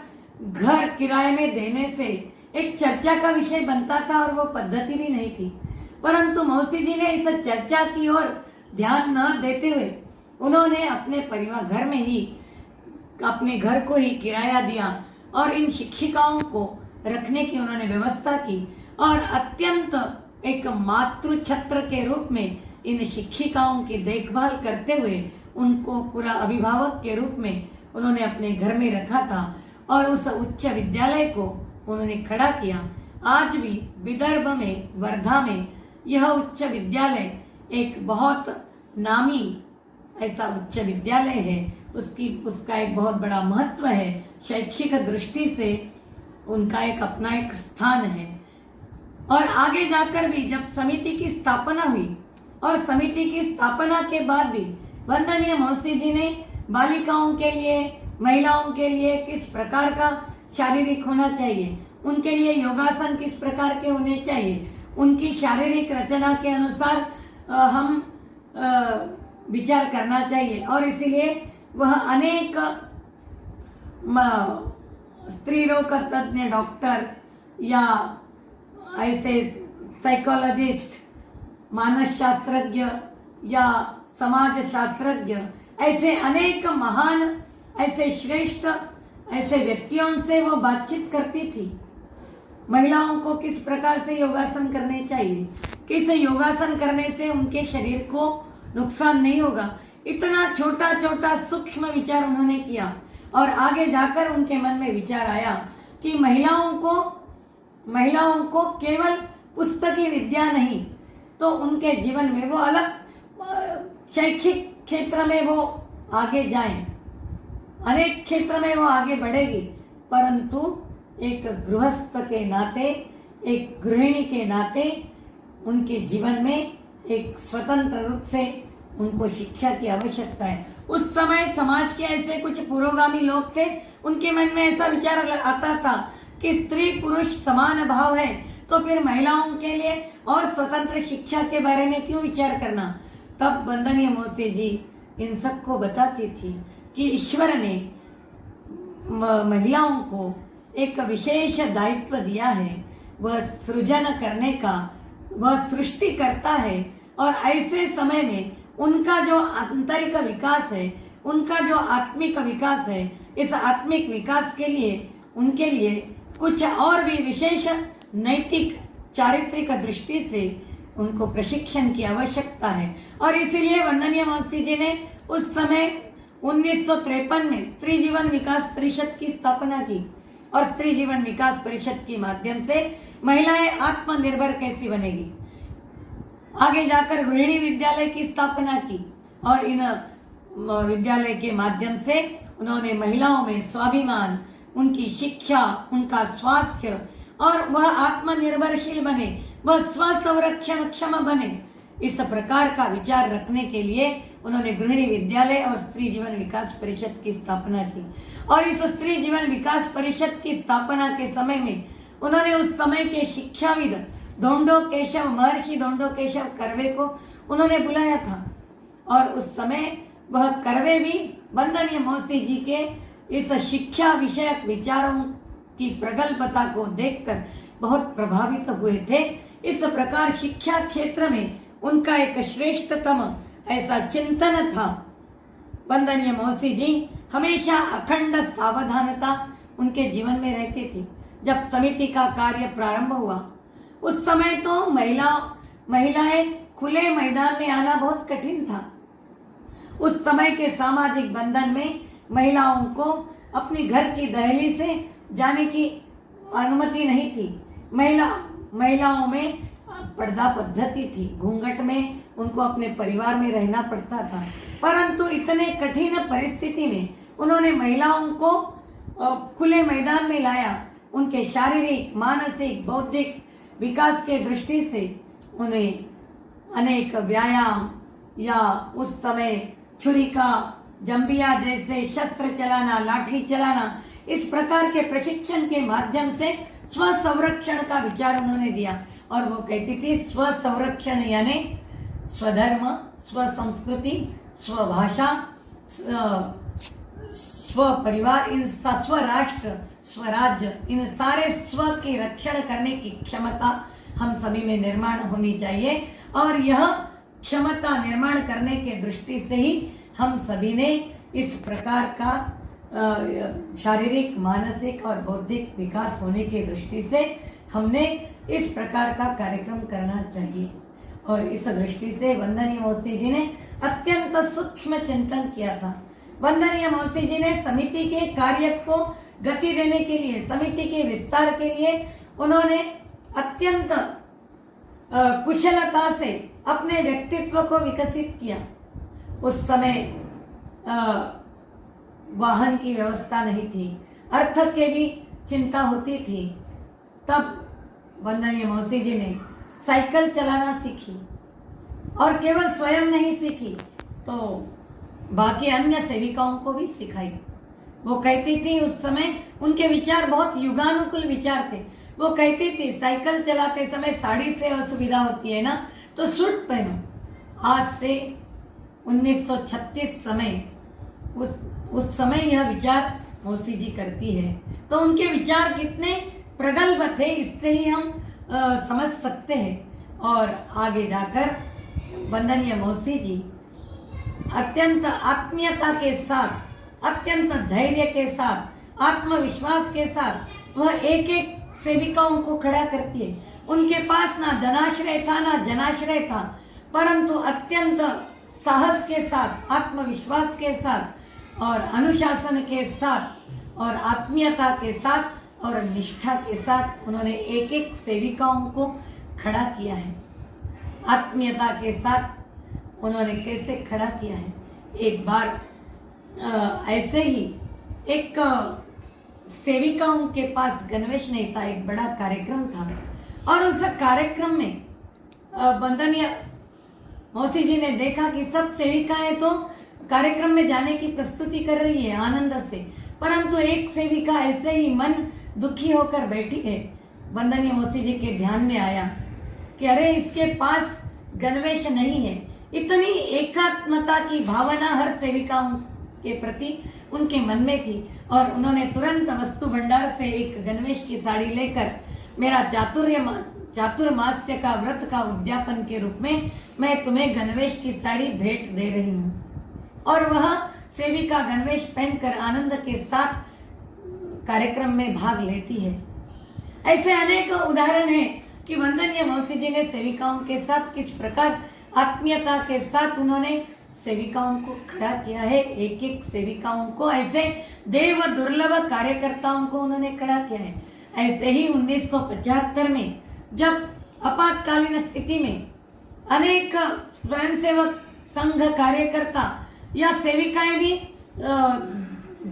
घर किराए में देने से एक चर्चा का विषय बनता था और वो पद्धति भी नहीं थी। परंतु मौसी जी ने इस चर्चा की ओर ध्यान न देते हुए उन्होंने अपने परिवार घर में ही अपने घर को ही किराया दिया और इन शिक्षिकाओं को रखने की उन्होंने व्यवस्था की और अत्यंत एक मातृ छत्र के रूप में इन शिक्षिकाओं की देखभाल करते हुए उनको पूरा अभिभावक के रूप में उन्होंने अपने घर में रखा था और उस उच्च विद्यालय को उन्होंने खड़ा किया। आज भी विदर्भ में, वर्धा में यह उच्च विद्यालय एक बहुत नामी ऐसा उच्च विद्यालय है। उसका एक बहुत बड़ा महत्व है। शैक्षिक दृष्टि से उनका एक अपना एक स्थान है। और आगे जाकर भी जब समिति की स्थापना हुई और समिति की स्थापना के बाद भी वंदनीय मौसी जी ने बालिकाओं के लिए, महिलाओं के लिए किस प्रकार का शारीरिक होना चाहिए, उनके लिए योगासन किस प्रकार के होने चाहिए, उनकी शारीरिक रचना के अनुसार हम विचार करना चाहिए। और इसीलिए वह अनेक स्त्री रोग तज्ञ डॉक्टर या ऐसे साइकोलॉजिस्ट, मानस शास्त्रज्ञ या समाज शास्त्रज्ञ, ऐसे अनेक महान, ऐसे श्रेष्ठ ऐसे व्यक्तियों से वो बातचीत करती थी। महिलाओं को किस प्रकार से योगासन करने चाहिए, किस योगासन करने से उनके शरीर को नुकसान नहीं होगा, इतना छोटा छोटा सूक्ष्म विचार उन्होंने किया। और आगे जाकर उनके मन में विचार आया कि महिलाओं को केवल पुस्तकी विद्या नहीं तो उनके जीवन में वो अलग शैक्षिक क्षेत्र में वो आगे जाएं, अनेक क्षेत्र में वो आगे बढ़ेगी। परंतु एक गृहस्थ के नाते, एक गृहिणी के नाते उनके जीवन में एक स्वतंत्र रूप से उनको शिक्षा की आवश्यकता है। उस समय समाज के ऐसे कुछ पुरोगामी लोग थे, उनके मन में ऐसा विचार आता था कि स्त्री पुरुष समान भाव है तो फिर महिलाओं के लिए और स्वतंत्र शिक्षा के बारे में क्यों विचार करना। तब वंदनीय मौसी जी इन सबको बताती थी कि ईश्वर ने महिलाओं को एक विशेष दायित्व दिया है, वह सृजन करने का, वह सृष्टि करता है। और ऐसे समय में उनका जो आंतरिक विकास है, उनका जो आत्मिक विकास है, इस आत्मिक विकास के लिए उनके लिए कुछ और भी विशेष नैतिक चारित्रिक दृष्टि से उनको प्रशिक्षण की आवश्यकता है। और इसीलिए वंदनीय मौसी जी ने उस समय 1953 में स्त्री जीवन विकास परिषद की स्थापना की और स्त्री जीवन विकास परिषद के माध्यम से महिलाएं आत्मनिर्भर कैसी बनेगी, आगे जाकर गृहिणी विद्यालय की स्थापना की। और इन विद्यालय के माध्यम से उन्होंने महिलाओं में स्वाभिमान, उनकी शिक्षा, उनका स्वास्थ्य और वह आत्मनिर्भरशील बने, वह स्वसंरक्षण क्षम बने, इस प्रकार का विचार रखने के लिए उन्होंने गृहिणी विद्यालय और स्त्री जीवन विकास परिषद की स्थापना की। और इस स्त्री जीवन विकास परिषद की स्थापना के समय में उन्होंने उस समय के शिक्षाविद महर्षि धोंडो केशव कर्वे को उन्होंने बुलाया था। और उस समय वह कर्वे भी वंदनीय मौसी जी के इस शिक्षा विषयक विचारों की प्रगल्भता को देखकर बहुत प्रभावित हुए थे। इस प्रकार शिक्षा क्षेत्र में उनका एक श्रेष्ठतम ऐसा चिंतन था। वंदनीय मौसी जी हमेशा अखंड सावधानता उनके जीवन में रहती थी। जब समिति का कार्य प्रारंभ हुआ उस समय तो महिलाएं खुले मैदान में आना बहुत कठिन था। उस समय के सामाजिक बंधन में महिलाओं को अपनी घर की दहली से जाने की अनुमति नहीं थी। महिलाओं में पर्दा पद्धति थी, घूंघट में उनको अपने परिवार में रहना पड़ता था। परंतु इतने कठिन परिस्थिति में उन्होंने महिलाओं को खुले मैदान में लाया, उनके शारीरिक, मानसिक, बौद्धिक विकास के दृष्टि से उन्हें अनेक व्यायाम या उस समय छुरिका, जंबिया जैसे शस्त्र चलाना, लाठी चलाना, इस प्रकार के प्रशिक्षण के माध्यम से स्व संरक्षण का विचार उन्होंने दिया। और वो कहती थी स्व संरक्षण यानी स्वधर्म, स्व संस्कृति, स्वभाषा, स्व परिवार, इन स्व राष्ट्र, स्वराज्य, इन सारे स्व की रक्षण करने की क्षमता हम सभी में निर्माण होनी चाहिए। और यह क्षमता निर्माण करने के दृष्टि से ही हम सभी ने इस प्रकार का शारीरिक, मानसिक और बौद्धिक विकास होने की दृष्टि से हमने इस प्रकार का कार्यक्रम करना चाहिए। और इस दृष्टि से वंदनीय मौसी जी ने अत्यंत सूक्ष्म चिंतन किया था। वंदनीय मौसी जी ने समिति के कार्य को गति देने के लिए, समिति के विस्तार के लिए उन्होंने अत्यंत कुशलता से अपने व्यक्तित्व को विकसित किया। उस समय वाहन की व्यवस्था नहीं थी, अर्थ के भी चिंता होती थी। तब वंदनीय मौसी जी ने साइकिल चलाना सीखी और केवल स्वयं नहीं सीखी तो बाकी अन्य सेविकाओं को भी सिखाई। वो कहती थी, उस समय उनके विचार बहुत युगानुकूल विचार थे। वो कहती थी साइकिल चलाते समय साड़ी से असुविधा होती है ना, तो सूट पहनो। आज से 1936 समय उस समय यह विचार मौसी जी करती है, तो उनके विचार कितने प्रगल्भ थे इससे ही हम समझ सकते हैं। और आगे जाकर वंदनीय मौसी जी अत्यंत आत्मीयता के साथ, अत्यंत धैर्य के साथ, आत्मविश्वास के साथ वह एक एक सेविकाओं को खड़ा करती है। उनके पास ना धनाश्रय था ना जनाश्रय था, परंतु अत्यंत साहस के साथ, आत्मविश्वास के साथ और अनुशासन के साथ और आत्मीयता के साथ और निष्ठा के साथ उन्होंने एक एक सेविकाओं को खड़ा किया है। आत्मीयता के साथ उन्होंने कैसे खड़ा किया है, एक बार ऐसे ही एक सेविकाओं के पास गणवेश नहीं था, एक बड़ा कार्यक्रम था और उस कार्यक्रम में वंदनीय मौसी जी ने देखा कि सब सेविकाएं तो कार्यक्रम में जाने की प्रस्तुति कर रही है आनंद से, परंतु एक सेविका ऐसे ही मन दुखी होकर बैठी है। वंदनीय मौसी जी के ध्यान में आया कि अरे इसके पास गणवेश नहीं है। इतनी एकात्मता की भावना हर सेविकाओं के प्रति उनके मन में थी और उन्होंने तुरंत वस्तु भंडार से एक गणवेश की साड़ी लेकर मेरा चातुर्मास्य का व्रत का उद्यापन के रूप में मैं तुम्हें गणवेश की साड़ी भेंट दे रही हूँ। और वह सेविका गणवेश पहनकर आनंद के साथ कार्यक्रम में भाग लेती है। ऐसे अनेक उदाहरण हैं कि वंदनीय मौसी जी ने सेविकाओं के साथ किस प्रकार आत्मीयता के साथ उन्होंने सेविकाओं को खड़ा किया है। एक एक सेविकाओं को, ऐसे देव दुर्लभ कार्यकर्ताओं को उन्होंने खड़ा किया है। ऐसे ही 1975 में जब आपातकालीन स्थिति में अनेक स्वयंसेवक संघ कार्यकर्ता या सेविकाएं भी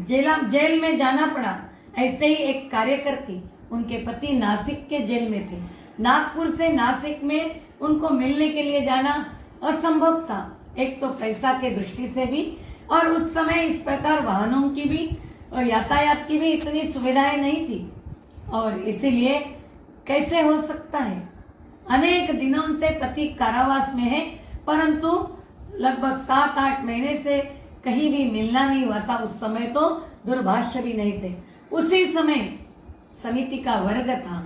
जेल में जाना पड़ा। ऐसे ही एक कार्यकर्ती, उनके पति नासिक के जेल में थे। नागपुर से नासिक में उनको मिलने के लिए जाना असंभव था, एक तो पैसा के दृष्टि से भी और उस समय इस प्रकार वाहनों की भी और यातायात की भी इतनी सुविधाएं नहीं थी। और इसीलिए कैसे हो सकता है, अनेक दिनों से पति कारावास में है, परंतु लगभग 7-8 महीने से कहीं भी मिलना नहीं हुआ था। उस समय तो दूरभाष भी नहीं थे। उसी समय समिति का वर्ग था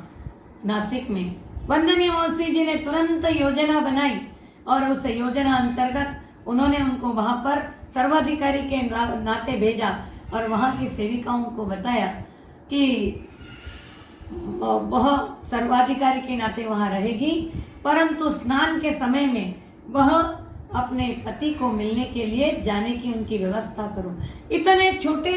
नासिक में। वंदनीय मौसी जी ने तुरंत योजना बनाई और उस योजना अंतर्गत उन्होंने उनको वहां पर सर्वाधिकारी के नाते भेजा और वहां की सेविकाओं को बताया कि वह सर्वाधिकारी के नाते वहां रहेगी, परंतु स्नान के समय में वह अपने पति को मिलने के लिए जाने की उनकी व्यवस्था करो। इतने छोटे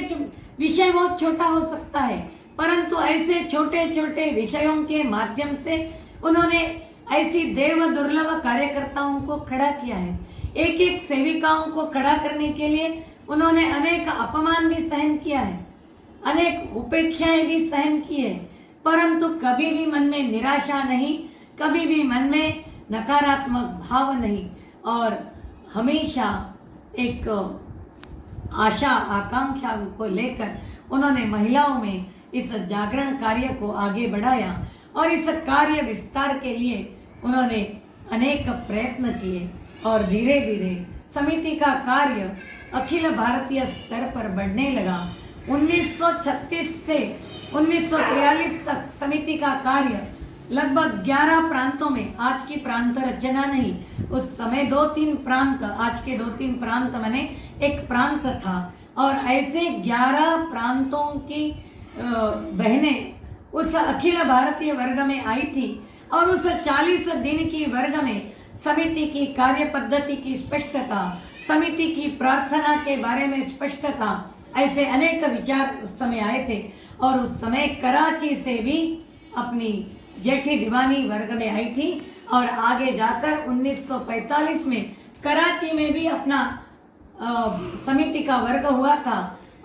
विषय बहुत छोटा हो सकता है, परंतु ऐसे छोटे छोटे विषयों के माध्यम से उन्होंने ऐसी देव दुर्लभ कार्यकर्ताओं को खड़ा किया है। एक एक सेविकाओं को खड़ा करने के लिए उन्होंने अनेक अपमान भी सहन किया है, अनेक उपेक्षाएं भी सहन की है, परंतु कभी भी मन में निराशा नहीं, कभी भी मन में नकारात्मक भाव नहीं और हमेशा एक आशा आकांक्षा को लेकर उन्होंने महिलाओं में इस जागरण कार्य को आगे बढ़ाया और इस कार्य विस्तार के लिए उन्होंने अनेक प्रयत्न किए और धीरे धीरे समिति का कार्य अखिल भारतीय स्तर पर बढ़ने लगा। 1936 से 1943 तक समिति का कार्य लगभग 11 प्रांतों में, आज की प्रांत रचना नहीं, उस समय 2-3 प्रांत, आज के 2-3 प्रांत माने एक प्रांत था और ऐसे 11 प्रांतों की बहनें उस अखिल भारतीय वर्ग में आई थी और उस 40 दिन की वर्ग में समिति की कार्य पद्धति की स्पष्टता, समिति की प्रार्थना के बारे में स्पष्टता, ऐसे अनेक विचार उस समय आए थे और उस समय कराची से भी अपनी जेठी दीवानी वर्ग में आई थी और आगे जाकर 1945 में कराची में भी अपना समिति का वर्ग हुआ था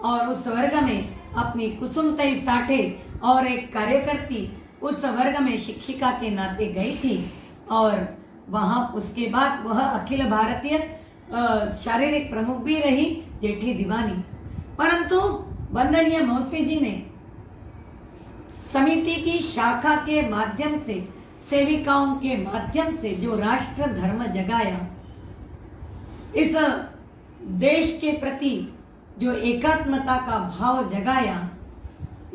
और उस वर्ग में अपनी कुसुमतई साठे और एक कार्यकर्ती उस वर्ग में शिक्षिका के नाते गई थी और वहां उसके बाद वह अखिल भारतीय शारीरिक प्रमुख भी रही जेठी दीवानी। परंतु वंदनीय मौसी जी ने समिति की शाखा के माध्यम से, सेविकाओं के माध्यम से जो राष्ट्र धर्म जगाया, इस देश के प्रति जो एकात्मता का भाव जगाया,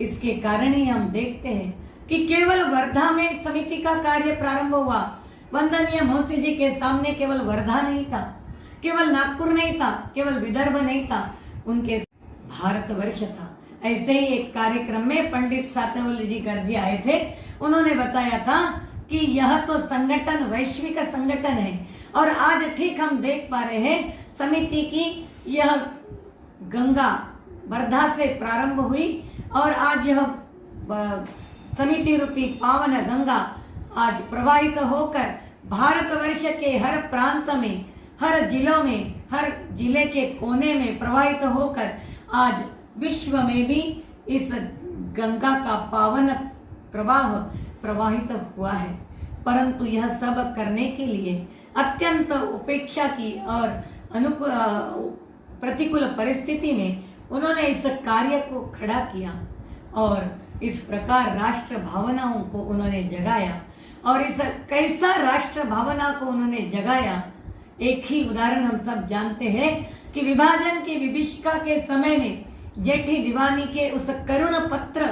इसके कारण ही हम देखते हैं कि केवल वर्धा में समिति का कार्य प्रारंभ हुआ। वंदनीय मौसी जी के सामने केवल वर्धा नहीं था, केवल नागपुर नहीं था, केवल विदर्भ नहीं था, उनके भारतवर्ष था। ऐसे ही एक कार्यक्रम में पंडित सातवल्ली जी गर्जी आए थे, उन्होंने बताया था कि यह तो संगठन वैश्विक संगठन है और आज ठीक हम देख पा रहे हैं समिति की यह गंगा वर्धा से प्रारंभ हुई और आज यह समिति रूपी पावन गंगा आज प्रवाहित होकर भारतवर्ष के हर प्रांत में, हर जिलों में, हर जिले के कोने में प्रवाहित होकर आज विश्व में भी इस गंगा का पावन प्रवाह प्रवाहित हुआ है। परंतु यह सब करने के लिए अत्यंत उपेक्षा की और प्रतिकूल परिस्थिति में उन्होंने इस कार्य को खड़ा किया और इस प्रकार राष्ट्र भावनाओं को उन्होंने जगाया और इस कैसा राष्ट्र भावना को उन्होंने जगाया, एक ही उदाहरण हम सब जानते हैं कि विभाजन की विभीषिका के समय में जेठी दीवानी के उस करुण पत्र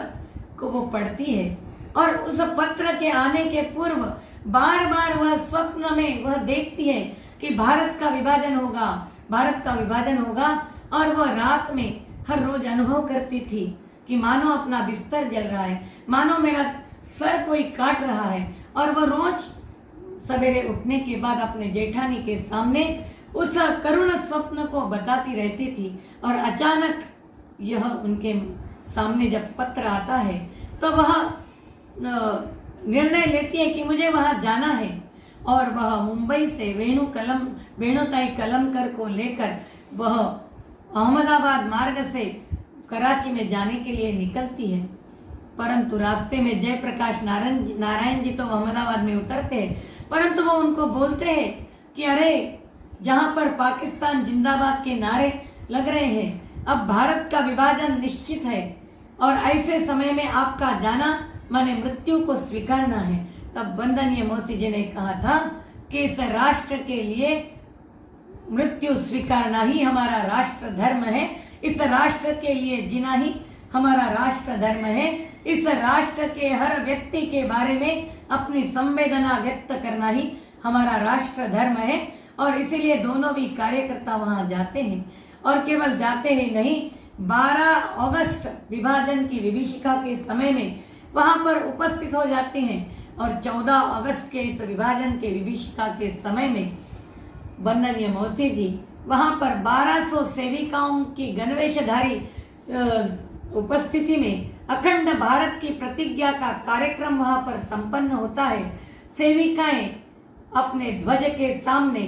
को वो पढ़ती है और उस पत्र के आने के पूर्व बार बार वह स्वप्न में वह देखती है कि भारत का विभाजन होगा, भारत का विभाजन होगा और वह रात में हर रोज अनुभव करती थी कि मानो अपना बिस्तर जल रहा है, मानो मेरा सर कोई काट रहा है और वह रोज सवेरे उठने के बाद अपने जेठानी के सामने उस करुण स्वप्न को बताती रहती थी और अचानक यह उनके सामने जब पत्र आता है तो वह निर्णय लेती है कि मुझे वहां जाना है और वह मुंबई से वेणुताई कलमकर को लेकर वह अहमदाबाद मार्ग से कराची में जाने के लिए निकलती है। परंतु रास्ते में जयप्रकाश नारायण जी तो अहमदाबाद में उतरते हैं, परंतु वो उनको बोलते हैं कि अरे जहां पर पाकिस्तान जिंदाबाद के नारे लग रहे हैं, अब भारत का विभाजन निश्चित है और ऐसे समय में आपका जाना माने मृत्यु को स्वीकारना है। तब वंदनीय मौसी जी ने कहा था कि इस राष्ट्र के लिए मृत्यु स्वीकारना ही हमारा राष्ट्र धर्म है, इस राष्ट्र के लिए जीना ही हमारा राष्ट्र धर्म है, इस राष्ट्र के हर व्यक्ति के बारे में अपनी संवेदना व्यक्त करना ही हमारा राष्ट्र धर्म है। और इसीलिए दोनों भी कार्यकर्ता वहां जाते हैं और केवल जाते ही नहीं, 12 अगस्त विभाजन की विभीषिका के समय में वहां पर उपस्थित हो जाते हैं और 14 अगस्त के इस विभाजन के विभीषिका के समय में वंदनीय मौसी जी वहां पर 1200 सेविकाओं की गणवेशधारी उपस्थिति में अखंड भारत की प्रतिज्ञा का कार्यक्रम वहां पर संपन्न होता है। सेविकाएं अपने ध्वज के सामने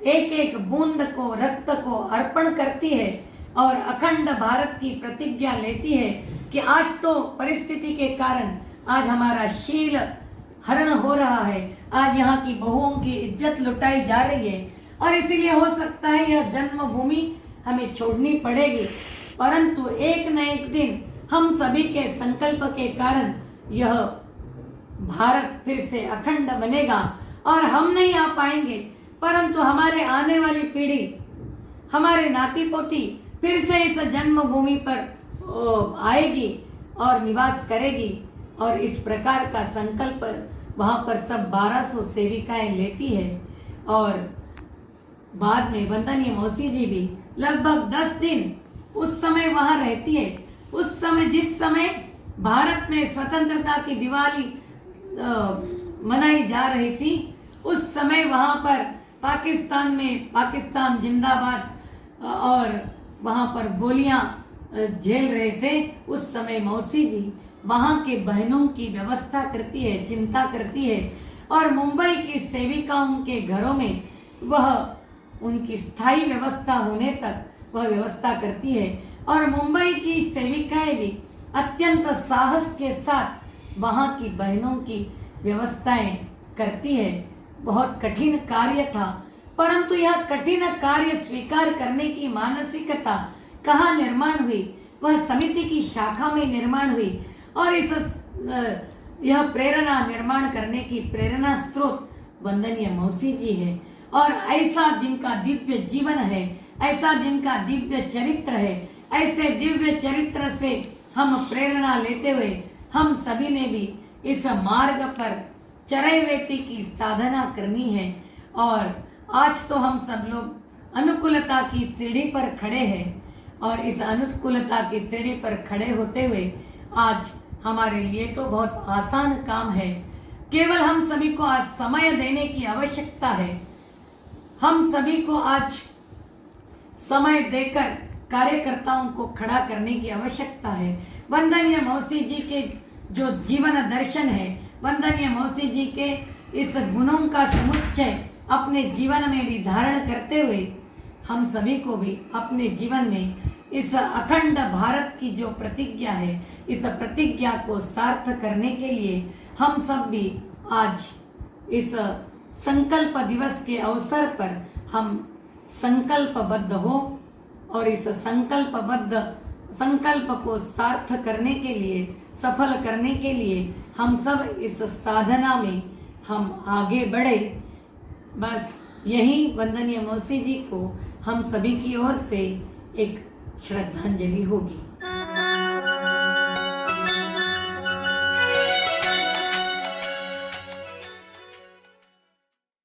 एक एक बूंद को, रक्त को अर्पण करती है और अखंड भारत की प्रतिज्ञा लेती है कि आज तो परिस्थिति के कारण आज हमारा शील हरण हो रहा है, आज यहाँ की बहुओं की इज्जत लुटाई जा रही है, और इसीलिए हो सकता है यह जन्मभूमि हमें छोड़नी पड़ेगी, परंतु एक न एक दिन हम सभी के संकल्प के कारण यह भारत फिर से अखंड बनेगा। और हम नहीं आ पाएंगे, परंतु हमारे आने वाली पीढ़ी, हमारे नाती पोती फिर से इस जन्मभूमि पर आएगी और निवास करेगी। और इस प्रकार का संकल्प वहां पर सब 1200 सेविकाएं लेती है। और बाद में वंदनीय मौसी जी भी लगभग 10 दिन उस समय वहां रहती है। उस समय, जिस समय भारत में स्वतंत्रता की दिवाली मनाई जा रही थी, उस समय वहां पर पाकिस्तान में पाकिस्तान जिंदाबाद और वहां पर गोलियां झेल रहे थे। उस समय मौसी जी वहां के बहनों की व्यवस्था करती है, चिंता करती है, और मुंबई की सेविकाओं के घरों में वह उनकी स्थायी व्यवस्था होने तक वह व्यवस्था करती है। और मुंबई की सेविकाएं भी अत्यंत साहस के साथ वहां की बहनों की व्यवस्थाएं करती है। बहुत कठिन कार्य था, परंतु यह कठिन कार्य स्वीकार करने की मानसिकता कहाँ निर्माण हुई? वह समिति की शाखा में निर्माण हुई। और यह प्रेरणा निर्माण करने की प्रेरणा स्रोत वंदनीय मौसी जी है। और ऐसा जिनका दिव्य जीवन है, ऐसा जिनका दिव्य चरित्र है, ऐसे दिव्य चरित्र से हम प्रेरणा लेते हुए हम सभी ने भी इस मार्ग पर चरैवेति की साधना करनी है। और आज तो हम सब लोग अनुकूलता की सीढ़ी पर खड़े हैं, और इस अनुकूलता की सीढ़ी पर खड़े होते हुए आज हमारे लिए तो बहुत आसान काम है। केवल हम सभी को आज समय देने की आवश्यकता है। हम सभी को आज समय देकर कार्यकर्ताओं को खड़ा करने की आवश्यकता है। वंदनीय मौसी जी के जो जीवन दर्शन है, वंदनीय मौसी जी के इस गुणों का समुच्चय अपने जीवन में भी धारण करते हुए हम सभी को भी अपने जीवन में इस अखंड भारत की जो प्रतिज्ञा है, इस प्रतिज्ञा को सार्थ करने के लिए हम सब भी आज इस संकल्प दिवस के अवसर पर हम संकल्पबद्ध हो, और इस संकल्प को सार्थ करने के लिए, सफल करने के लिए हम सब इस साधना में हम आगे बढ़े। बस यही वंदनीय मौसी जी को हम सभी की ओर से एक श्रद्धांजलि होगी।